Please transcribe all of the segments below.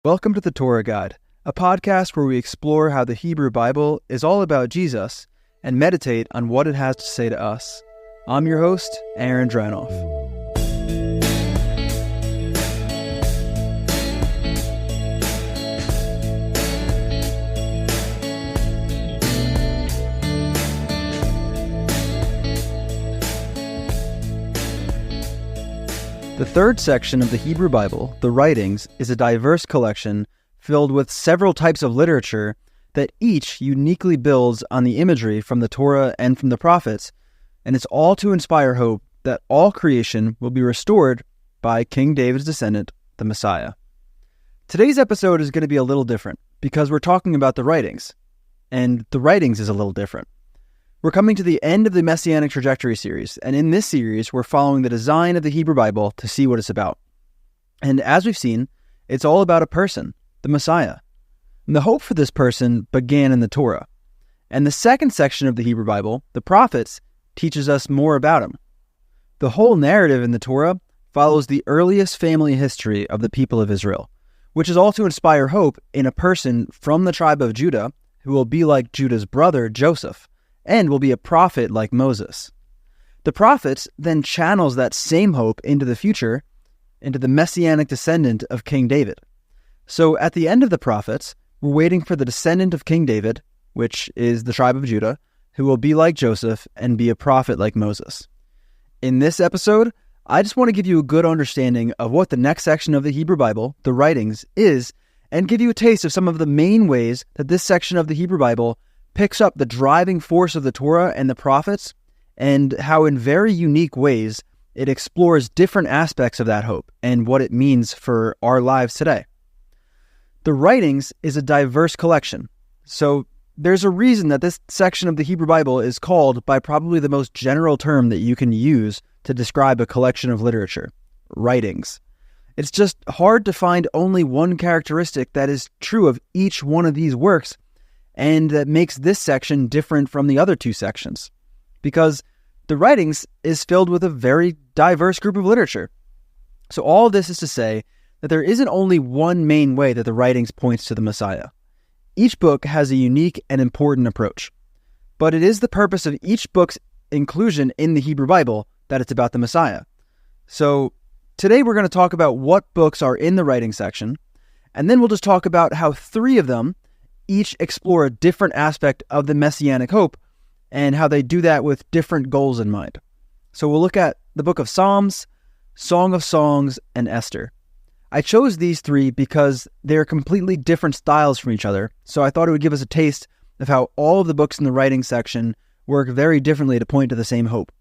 Welcome to the Torah Guide, a podcast where we explore how the Hebrew Bible is all about Jesus and meditate on what it has to say to us. I'm your host, Aaron Dranoff. The third section of the Hebrew Bible, the writings, is a diverse collection filled with several types of literature that each uniquely builds on the imagery from the Torah and from the prophets, and it's all to inspire hope that all creation will be restored by King David's descendant, the Messiah. Today's episode is going to be a little different because we're talking about the writings, and the writings is a little different. We're coming to the end of the Messianic trajectory series, and in this series, we're following the design of the Hebrew Bible to see what it's about. And as we've seen, it's all about a person, the Messiah. And the hope for this person began in the Torah. And the second section of the Hebrew Bible, the prophets, teaches us more about him. The whole narrative in the Torah follows the earliest family history of the people of Israel, which is all to inspire hope in a person from the tribe of Judah who will be like Judah's brother, Joseph, and will be a prophet like Moses. The prophets then channels that same hope into the future, into the Messianic descendant of King David. So at the end of the prophets, we're waiting for the descendant of King David, which is the tribe of Judah, who will be like Joseph and be a prophet like Moses. In this episode, I just want to give you a good understanding of what the next section of the Hebrew Bible, the writings, is, and give you a taste of some of the main ways that this section of the Hebrew Bible picks up the driving force of the Torah and the prophets, and how in very unique ways it explores different aspects of that hope and what it means for our lives today. The writings is a diverse collection, so there's a reason that this section of the Hebrew Bible is called by probably the most general term that you can use to describe a collection of literature: writings. It's just hard to find only one characteristic that is true of each one of these works, and that makes this section different from the other two sections, because the writings is filled with a very diverse group of literature. So all this is to say that there isn't only one main way that the writings points to the Messiah. Each book has a unique and important approach, but it is the purpose of each book's inclusion in the Hebrew Bible that it's about the Messiah. So today we're going to talk about what books are in the writing section, and then we'll just talk about how three of them each explore a different aspect of the Messianic hope and how they do that with different goals in mind. So we'll look at the book of Psalms, Song of Songs, and Esther. I chose these three because they're completely different styles from each other, so I thought it would give us a taste of how all of the books in the writing section work very differently to point to the same hope.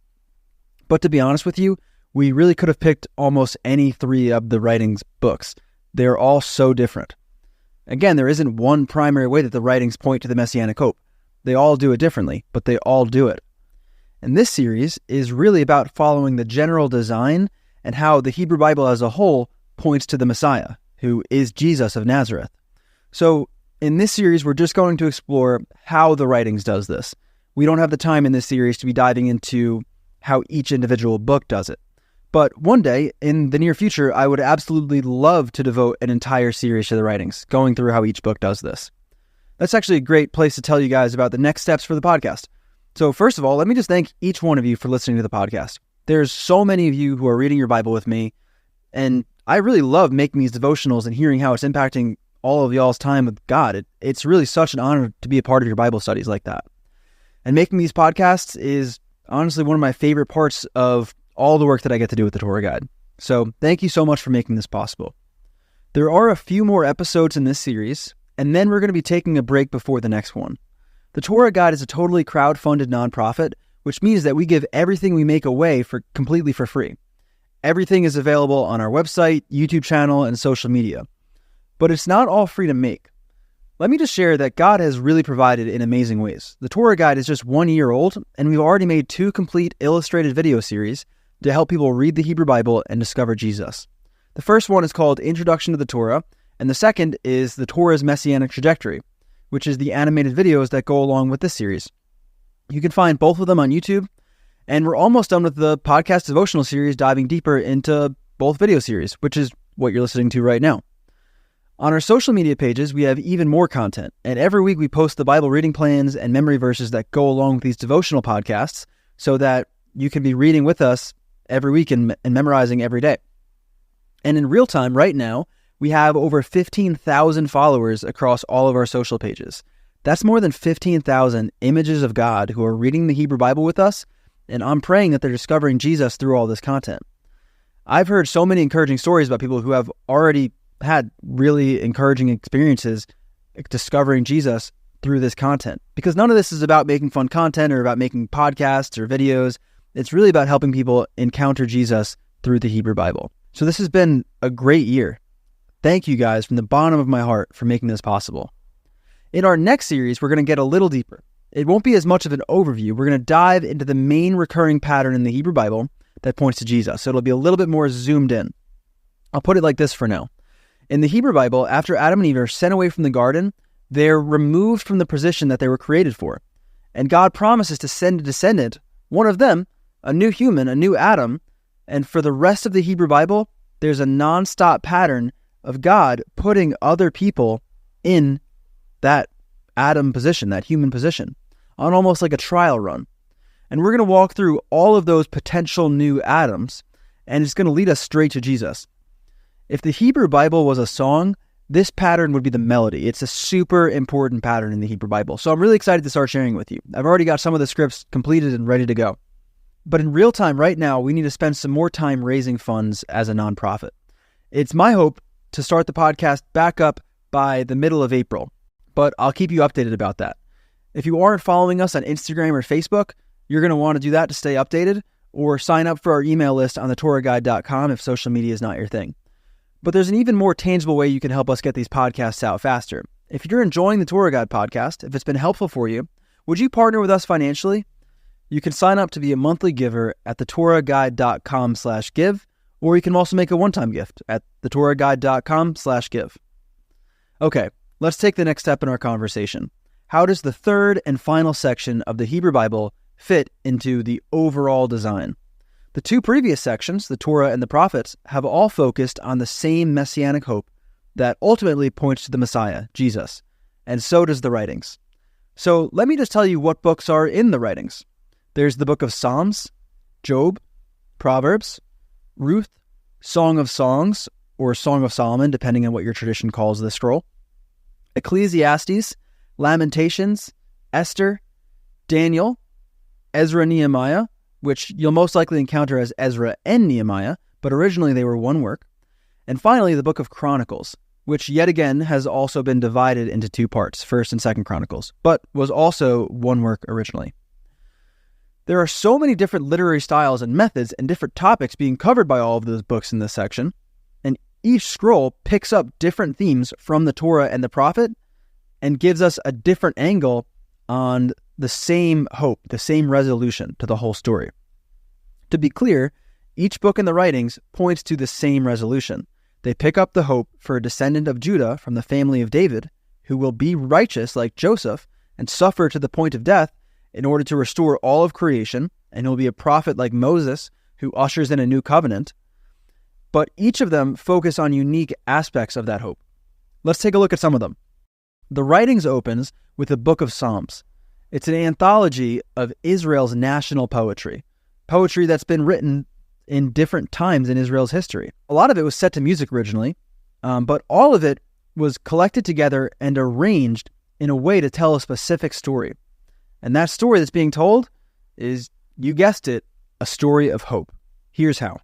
But to be honest with you, we really could have picked almost any three of the writings books. They're all so different. Again, there isn't one primary way that the writings point to the Messianic hope. They all do it differently, but they all do it. And this series is really about following the general design and how the Hebrew Bible as a whole points to the Messiah, who is Jesus of Nazareth. So in this series, we're just going to explore how the writings does this. We don't have the time in this series to be diving into how each individual book does it. But one day, in the near future, I would absolutely love to devote an entire series to the writings, going through how each book does this. That's actually a great place to tell you guys about the next steps for the podcast. So first of all, let me just thank each one of you for listening to the podcast. There's so many of you who are reading your Bible with me, and I really love making these devotionals and hearing how it's impacting all of y'all's time with God. It's really such an honor to be a part of your Bible studies like that. And making these podcasts is honestly one of my favorite parts of all the work that I get to do with the Torah Guide. So thank you so much for making this possible. There are a few more episodes in this series, and then we're going to be taking a break before the next one. The Torah Guide is a totally crowd-funded nonprofit, which means that we give everything we make away completely for free. Everything is available on our website, YouTube channel, and social media. But it's not all free to make. Let me just share that God has really provided in amazing ways. The Torah Guide is just 1 year old, and we've already made 2 complete illustrated video series to help people read the Hebrew Bible and discover Jesus. The first one is called Introduction to the Torah, and the second is the Torah's Messianic Trajectory, which is the animated videos that go along with this series. You can find both of them on YouTube, and we're almost done with the podcast devotional series diving deeper into both video series, which is what you're listening to right now. On our social media pages, we have even more content, and every week we post the Bible reading plans and memory verses that go along with these devotional podcasts so that you can be reading with us every week and memorizing every day. And in real time, right now, we have over 15,000 followers across all of our social pages. That's more than 15,000 images of God who are reading the Hebrew Bible with us, and I'm praying that they're discovering Jesus through all this content. I've heard so many encouraging stories about people who have already had really encouraging experiences discovering Jesus through this content. Because none of this is about making fun content or about making podcasts or videos. It's really about helping people encounter Jesus through the Hebrew Bible. So this has been a great year. Thank you guys from the bottom of my heart for making this possible. In our next series, we're going to get a little deeper. It won't be as much of an overview. We're going to dive into the main recurring pattern in the Hebrew Bible that points to Jesus. So it'll be a little bit more zoomed in. I'll put it like this for now. In the Hebrew Bible, after Adam and Eve are sent away from the garden, they're removed from the position that they were created for. And God promises to send a descendant, one of them, a new human, a new Adam. And for the rest of the Hebrew Bible, there's a nonstop pattern of God putting other people in that Adam position, that human position, on almost like a trial run. And we're going to walk through all of those potential new Adams, and it's going to lead us straight to Jesus. If the Hebrew Bible was a song, this pattern would be the melody. It's a super important pattern in the Hebrew Bible. So I'm really excited to start sharing with you. I've already got some of the scripts completed and ready to go. But in real time right now, we need to spend some more time raising funds as a nonprofit. It's my hope to start the podcast back up by the middle of April, but I'll keep you updated about that. If you aren't following us on Instagram or Facebook, you're going to want to do that to stay updated, or sign up for our email list on thetorahguide.com if social media is not your thing. But there's an even more tangible way you can help us get these podcasts out faster. If you're enjoying the Torah Guide podcast, if it's been helpful for you, would you partner with us financially? You can sign up to be a monthly giver at thetorahguide.com/give, or you can also make a one-time gift at thetorahguide.com/give. Okay, let's take the next step in our conversation. How does the third and final section of the Hebrew Bible fit into the overall design? The two previous sections, the Torah and the prophets, have all focused on the same Messianic hope that ultimately points to the Messiah, Jesus, and so does the writings. So let me just tell you what books are in the writings. There's the book of Psalms, Job, Proverbs, Ruth, Song of Songs, or Song of Solomon, depending on what your tradition calls the scroll, Ecclesiastes, Lamentations, Esther, Daniel, Ezra, Nehemiah, which you'll most likely encounter as Ezra and Nehemiah, but originally they were one work. And finally, the book of Chronicles, which yet again has also been divided into two parts, 1st and 2nd Chronicles, but was also one work originally. There are so many different literary styles and methods and different topics being covered by all of those books in this section, and each scroll picks up different themes from the Torah and the prophet and gives us a different angle on the same hope, the same resolution to the whole story. To be clear, each book in the writings points to the same resolution. They pick up the hope for a descendant of Judah from the family of David, who will be righteous like Joseph and suffer to the point of death in order to restore all of creation, and he'll be a prophet like Moses, who ushers in a new covenant. But each of them focus on unique aspects of that hope. Let's take a look at some of them. The writings opens with the book of Psalms. It's an anthology of Israel's national poetry that's been written in different times in Israel's history. A lot of it was set to music originally, but all of it was collected together and arranged in a way to tell a specific story. And that story that's being told is, you guessed it, a story of hope. Here's how.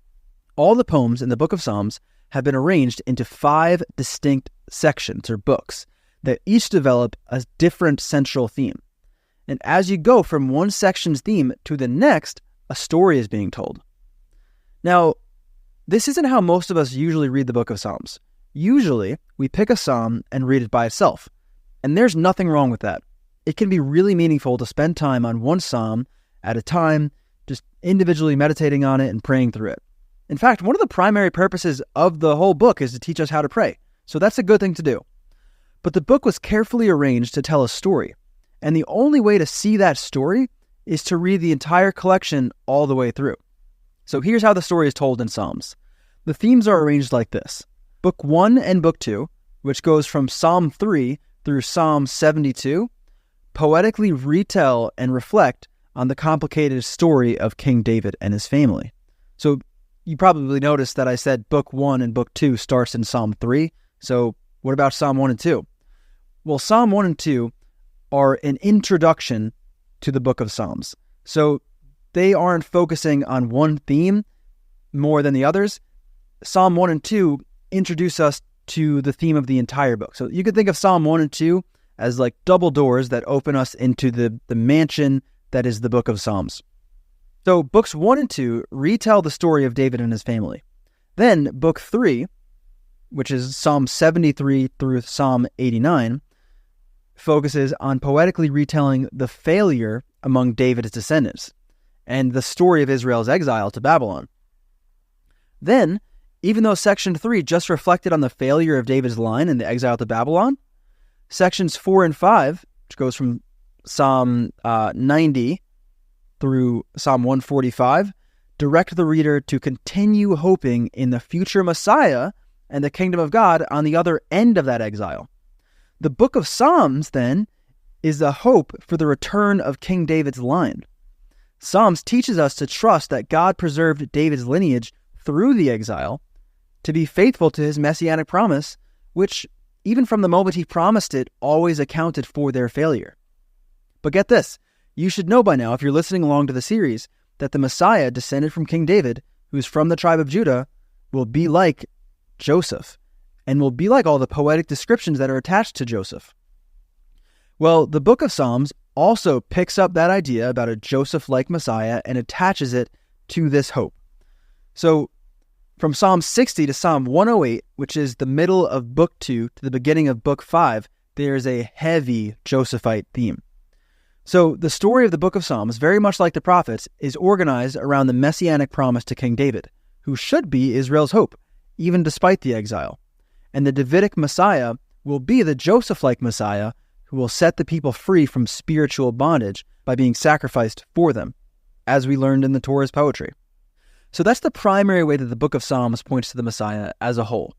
All the poems in the book of Psalms have been arranged into 5 distinct sections or books that each develop a different central theme. And as you go from one section's theme to the next, a story is being told. Now, this isn't how most of us usually read the book of Psalms. Usually, we pick a psalm and read it by itself. And there's nothing wrong with that. It can be really meaningful to spend time on one psalm at a time, just individually meditating on it and praying through it. In fact, one of the primary purposes of the whole book is to teach us how to pray. So that's a good thing to do. But the book was carefully arranged to tell a story. And the only way to see that story is to read the entire collection all the way through. So here's how the story is told in Psalms. The themes are arranged like this. Book 1 and Book 2 which goes from Psalm 3 through Psalm 72, poetically retell and reflect on the complicated story of King David and his family. So you probably noticed that I said Book 1 and Book 2 starts in Psalm 3. So what about Psalm 1 and 2? Well, Psalm 1 and 2 are an introduction to the book of Psalms. So they aren't focusing on one theme more than the others. Psalm 1 and 2 introduce us to the theme of the entire book. So you could think of Psalm 1 and 2 as like double doors that open us into the mansion that is the book of Psalms. So books 1 and 2 retell the story of David and his family. Then book 3, which is Psalm 73 through Psalm 89, focuses on poetically retelling the failure among David's descendants and the story of Israel's exile to Babylon. Then, even though section 3 just reflected on the failure of David's line and the exile to Babylon, sections 4 and 5, which goes from Psalm 90 through Psalm 145, direct the reader to continue hoping in the future Messiah and the kingdom of God on the other end of that exile. The book of Psalms, then, is the hope for the return of King David's line. Psalms teaches us to trust that God preserved David's lineage through the exile to be faithful to his messianic promise, which, even from the moment he promised it, always accounted for their failure. But get this, you should know by now, if you're listening along to the series, that the Messiah descended from King David, who's from the tribe of Judah, will be like Joseph, and will be like all the poetic descriptions that are attached to Joseph. Well, the book of Psalms also picks up that idea about a Joseph-like Messiah and attaches it to this hope. So, from Psalm 60 to Psalm 108, which is the middle of Book 2 to the beginning of Book 5, there's a heavy Josephite theme. So, the story of the book of Psalms, very much like the prophets, is organized around the messianic promise to King David, who should be Israel's hope, even despite the exile. And the Davidic Messiah will be the Joseph-like Messiah who will set the people free from spiritual bondage by being sacrificed for them, as we learned in the Torah's poetry. So that's the primary way that the book of Psalms points to the Messiah as a whole.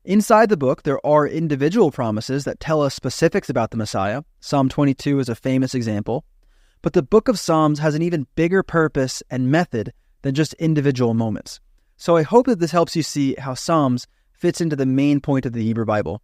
Inside the book, there are individual promises that tell us specifics about the Messiah. Psalm 22 is a famous example. But the book of Psalms has an even bigger purpose and method than just individual moments. So I hope that this helps you see how Psalms fits into the main point of the Hebrew Bible.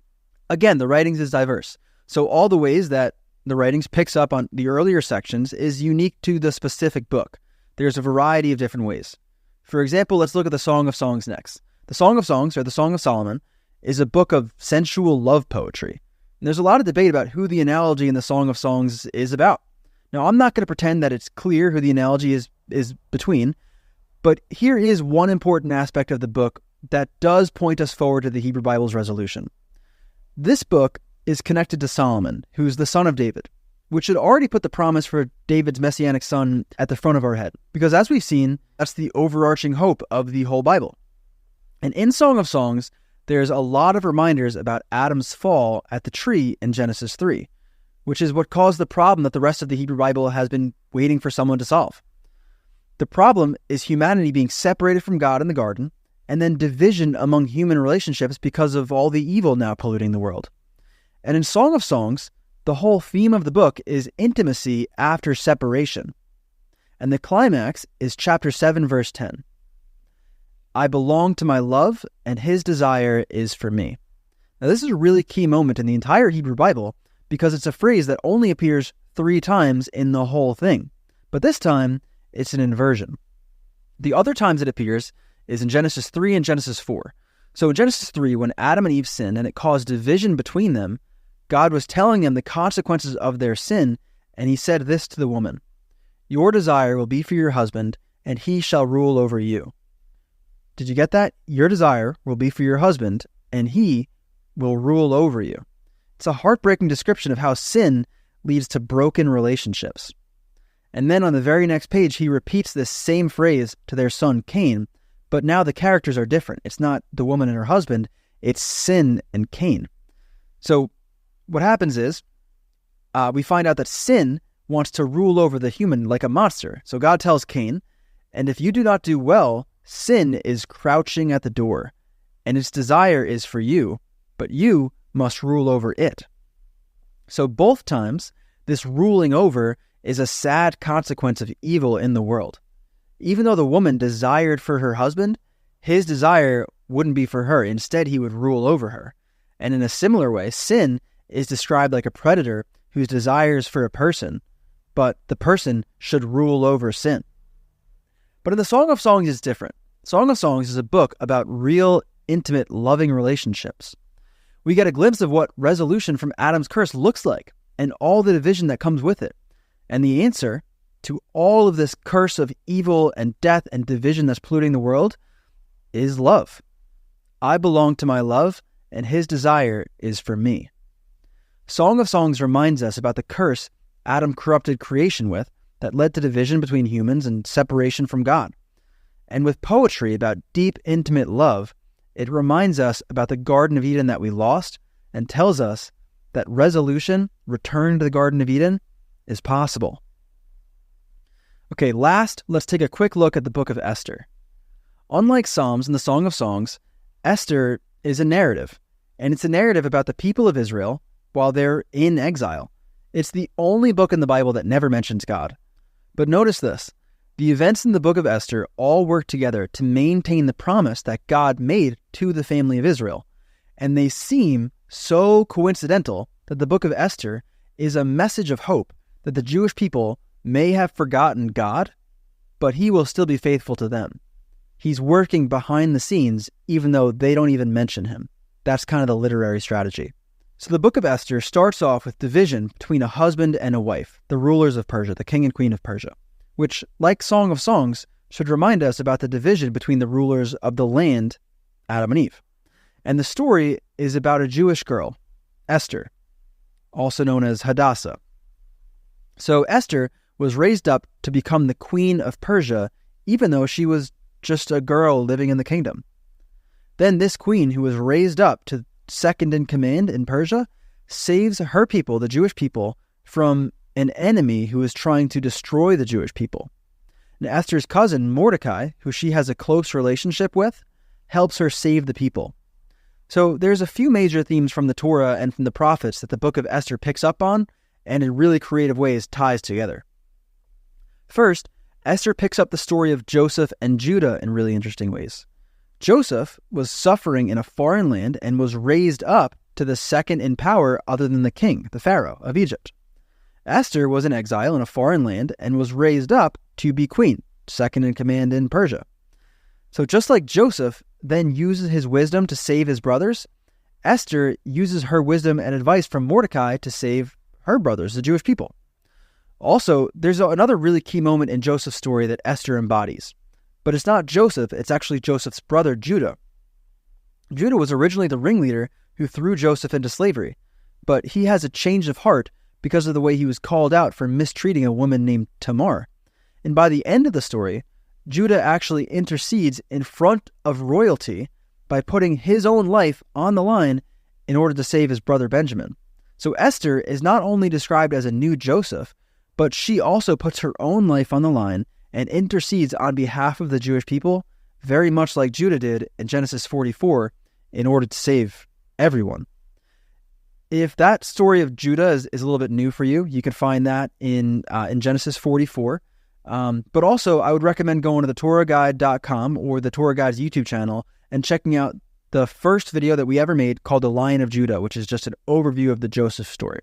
Again, the writings is diverse. So all the ways that the writings picks up on the earlier sections is unique to the specific book. There's a variety of different ways. For example, let's look at the Song of Songs next. The Song of Songs, or the Song of Solomon, is a book of sensual love poetry. And there's a lot of debate about who the analogy in the Song of Songs is about. Now, I'm not going to pretend that it's clear who the analogy is between, but here is one important aspect of the book that does point us forward to the Hebrew Bible's resolution. This book is connected to Solomon, who's the son of David, which should already put the promise for David's messianic son at the front of our head. Because as we've seen, that's the overarching hope of the whole Bible. And in Song of Songs, there's a lot of reminders about Adam's fall at the tree in Genesis 3, which is what caused the problem that the rest of the Hebrew Bible has been waiting for someone to solve. The problem is humanity being separated from God in the garden, and then division among human relationships because of all the evil now polluting the world. And in Song of Songs, the whole theme of the book is intimacy after separation. And the climax is chapter 7, verse 10. I belong to my love, and his desire is for me. Now, this is a really key moment in the entire Hebrew Bible because it's a phrase that only appears 3 times in the whole thing. But this time, it's an inversion. The other times it appears is in Genesis 3 and Genesis 4. So in Genesis 3, when Adam and Eve sinned and it caused division between them, God was telling them the consequences of their sin, and he said this to the woman, your desire will be for your husband, and he shall rule over you. Did you get that? Your desire will be for your husband, and he will rule over you. It's a heartbreaking description of how sin leads to broken relationships. And then on the very next page, he repeats this same phrase to their son Cain, but now the characters are different. It's not the woman and her husband, it's sin and Cain. So what happens is, we find out that sin wants to rule over the human like a monster. So God tells Cain, and if you do not do well, sin is crouching at the door, and its desire is for you, but you must rule over it. So both times, this ruling over is a sad consequence of evil in the world. Even though the woman desired for her husband, his desire wouldn't be for her. Instead, he would rule over her. And in a similar way, sin is described like a predator whose desires for a person, but the person should rule over sin. But in the Song of Songs, it's different. Song of Songs is a book about real, intimate, loving relationships. We get a glimpse of what resolution from Adam's curse looks like and all the division that comes with it. And the answer to all of this curse of evil and death and division that's polluting the world is love. I belong to my love, and his desire is for me. Song of Songs reminds us about the curse Adam corrupted creation with that led to division between humans and separation from God. And with poetry about deep, intimate love, it reminds us about the Garden of Eden that we lost and tells us that resolution, return to the Garden of Eden, is possible. Okay, last, let's take a quick look at the book of Esther. Unlike Psalms and the Song of Songs, Esther is a narrative, and it's a narrative about the people of Israel while they're in exile. It's the only book in the Bible that never mentions God. But notice this, the events in the book of Esther all work together to maintain the promise that God made to the family of Israel, and they seem so coincidental that the book of Esther is a message of hope that the Jewish people may have forgotten God, but he will still be faithful to them. He's working behind the scenes even though they don't even mention him. That's kind of the literary strategy. So the book of Esther starts off with division between a husband and a wife, the rulers of Persia, the king and queen of Persia, which, like Song of Songs, should remind us about the division between the rulers of the land, Adam and Eve. And the story is about a Jewish girl, Esther, also known as Hadassah. So Esther was raised up to become the queen of Persia, even though she was just a girl living in the kingdom. Then this queen, who was raised up to second in command in Persia, saves her people, the Jewish people, from an enemy who is trying to destroy the Jewish people. And Esther's cousin, Mordecai, who she has a close relationship with, helps her save the people. So there's a few major themes from the Torah and from the prophets that the book of Esther picks up on and in really creative ways ties together. First, Esther picks up the story of Joseph and Judah in really interesting ways. Joseph was suffering in a foreign land and was raised up to the second in power other than the king, the Pharaoh of Egypt. Esther was in exile in a foreign land and was raised up to be queen, second in command in Persia. So just like Joseph then uses his wisdom to save his brothers, Esther uses her wisdom and advice from Mordecai to save her brothers, the Jewish people. Also, there's another really key moment in Joseph's story that Esther embodies. But it's not Joseph, it's actually Joseph's brother, Judah. Judah was originally the ringleader who threw Joseph into slavery, but he has a change of heart because of the way he was called out for mistreating a woman named Tamar. And by the end of the story, Judah actually intercedes in front of royalty by putting his own life on the line in order to save his brother Benjamin. So Esther is not only described as a new Joseph, but she also puts her own life on the line and intercedes on behalf of the Jewish people, very much like Judah did in Genesis 44, in order to save everyone. If that story of Judah is a little bit new for you, you can find that in Genesis 44. But also, I would recommend going to thetorahguide.com or the Torah Guide's YouTube channel and checking out the first video that we ever made called The Lion of Judah, which is just an overview of the Joseph story.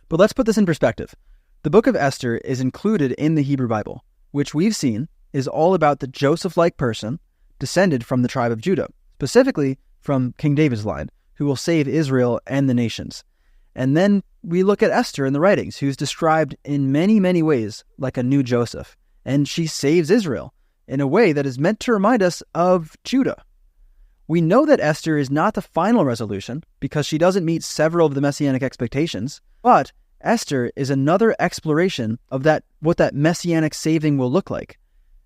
But let's put this in perspective. The book of Esther is included in the Hebrew Bible, which we've seen is all about the Joseph-like person descended from the tribe of Judah, specifically from King David's line, who will save Israel and the nations. And then we look at Esther in the writings, who's described in many, many ways like a new Joseph, and she saves Israel in a way that is meant to remind us of Judah. We know that Esther is not the final resolution because she doesn't meet several of the Messianic expectations, but Esther is another exploration of what that Messianic saving will look like.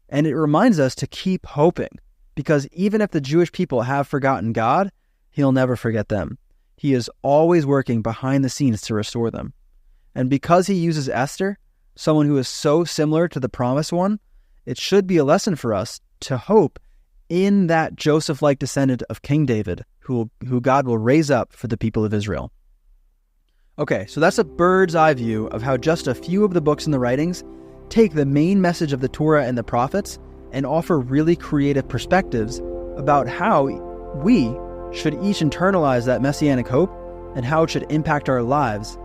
And it reminds us to keep hoping, because even if the Jewish people have forgotten God, he'll never forget them. He is always working behind the scenes to restore them. And because he uses Esther, someone who is so similar to the promised one, it should be a lesson for us to hope in that Joseph-like descendant of King David who God will raise up for the people of Israel. Okay, so that's a bird's eye view of how just a few of the books in the writings take the main message of the Torah and the prophets and offer really creative perspectives about how we should each internalize that Messianic hope and how it should impact our lives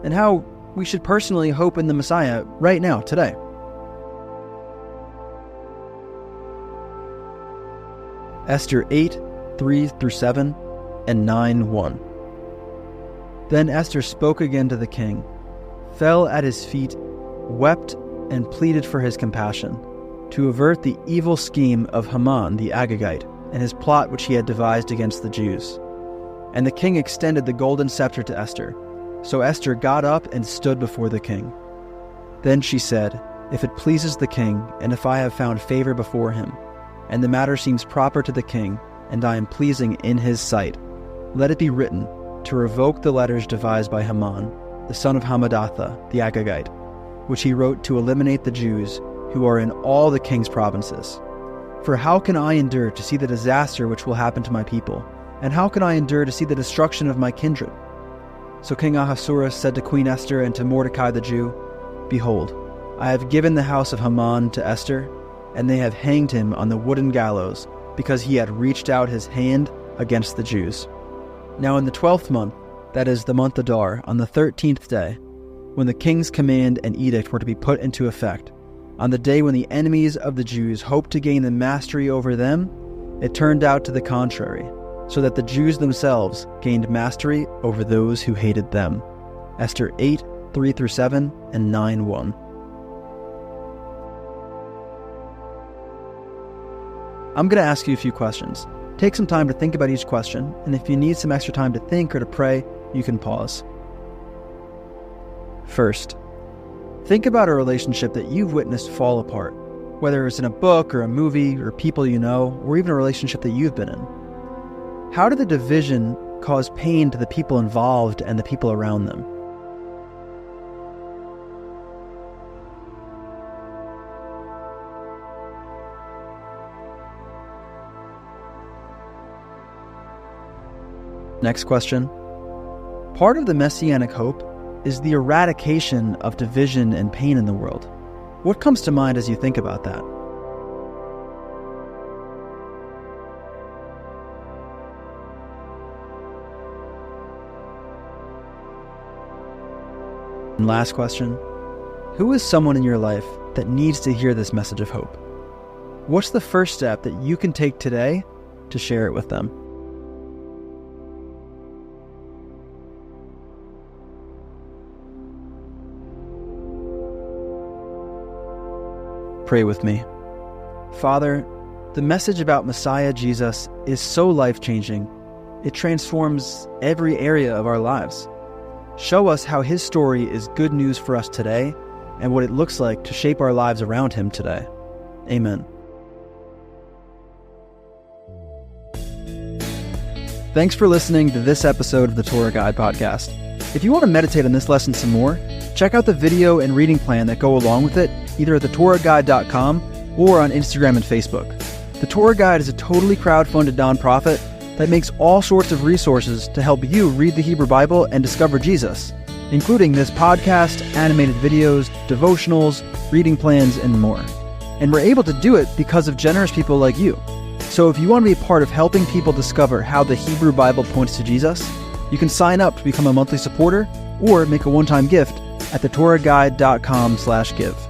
and how we should personally hope in the Messiah right now, today. Esther 8, 3-7, and 9:1. Then Esther spoke again to the king, fell at his feet, wept, and pleaded for his compassion, to avert the evil scheme of Haman the Agagite, and his plot which he had devised against the Jews. And the king extended the golden scepter to Esther. So Esther got up and stood before the king. Then she said, "If it pleases the king, and if I have found favor before him, and the matter seems proper to the king, and I am pleasing in his sight, let it be written, to revoke the letters devised by Haman, the son of Hammedatha, the Agagite, which he wrote to eliminate the Jews who are in all the king's provinces. For how can I endure to see the disaster which will happen to my people? And how can I endure to see the destruction of my kindred?" So King Ahasuerus said to Queen Esther and to Mordecai the Jew, "Behold, I have given the house of Haman to Esther, and they have hanged him on the wooden gallows, because he had reached out his hand against the Jews." Now in the 12th month, that is the month Adar, on the 13th day, when the king's command and edict were to be put into effect, on the day when the enemies of the Jews hoped to gain the mastery over them, it turned out to the contrary, so that the Jews themselves gained mastery over those who hated them. Esther 8, 3-7, and 9:1. I'm going to ask you a few questions. Take some time to think about each question, and if you need some extra time to think or to pray, you can pause. First, think about a relationship that you've witnessed fall apart, whether it's in a book or a movie or people you know, or even a relationship that you've been in. How did the division cause pain to the people involved and the people around them? Next question. Part of the Messianic hope is the eradication of division and pain in the world. What comes to mind as you think about that? And last question. Who is someone in your life that needs to hear this message of hope? What's the first step that you can take today to share it with them? Pray with me. Father, the message about Messiah Jesus is so life-changing. It transforms every area of our lives. Show us how his story is good news for us today and what it looks like to shape our lives around him today. Amen. Thanks for listening to this episode of the Torah Guide podcast. If you want to meditate on this lesson some more, check out the video and reading plan that go along with it, either at thetorahguide.com or on Instagram and Facebook. The Torah Guide is a totally crowdfunded nonprofit that makes all sorts of resources to help you read the Hebrew Bible and discover Jesus, including this podcast, animated videos, devotionals, reading plans, and more. And we're able to do it because of generous people like you. So if you want to be a part of helping people discover how the Hebrew Bible points to Jesus, you can sign up to become a monthly supporter or make a one-time gift at thetorahguide.com/give.